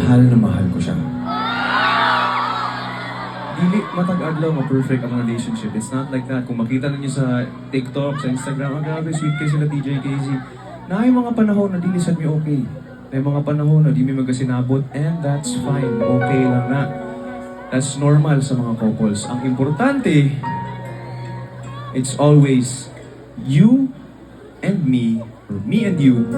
mahal ko siya. Dili matag-adlaw ma-perfect ang relationship. It's not like that. Kung makita ninyo sa TikTok, sa Instagram, grabe, sweet kayo sila DJ Casey. Na may mga panahon na dili sad mi okay. May mga panahon na di mi magasinabot, and that's fine. Okay lang na. That's normal sa mga couples. Ang importante, it's always you and me, or me and you,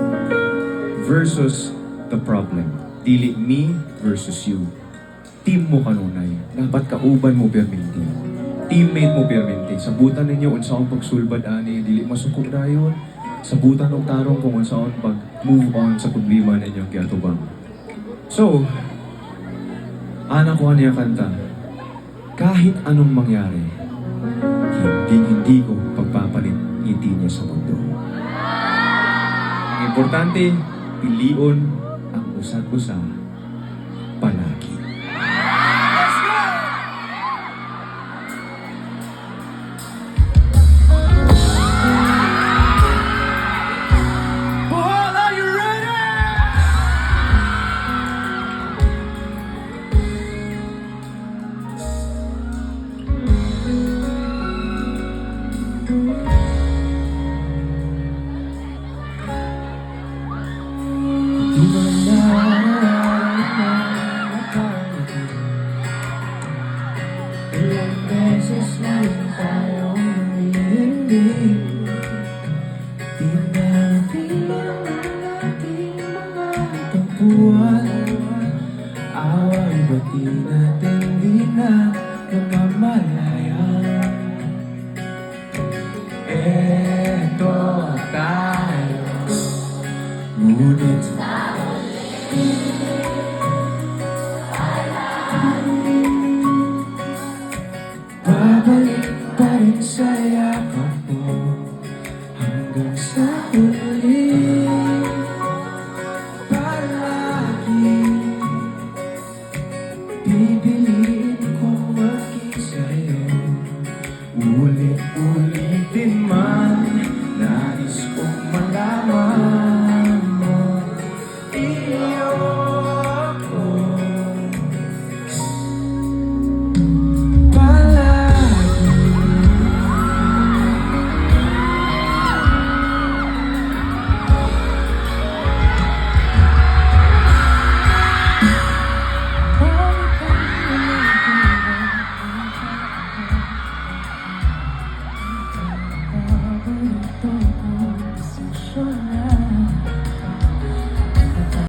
versus the problem. Dili me versus you. Team mo kanunay. Dapat kauban mo perminti. Teammate mo perminti. Sabutan ninyo unsa ang pagsulbad ani, dili masuko dayon. Sabutan og tarong kung unsa ang pag-move on sa problema ninyong giatubang. So, ana ko niya kanta. Kahit anong mangyari, hindi ko pagpapalit ngiti niya sa mundo. Ang importante, pilion ang usat-usa palagi. Ilang beses na rin tayong nangihindig. Di napilang ang ating mga tampuan. Away ba't di natin di na namamalas?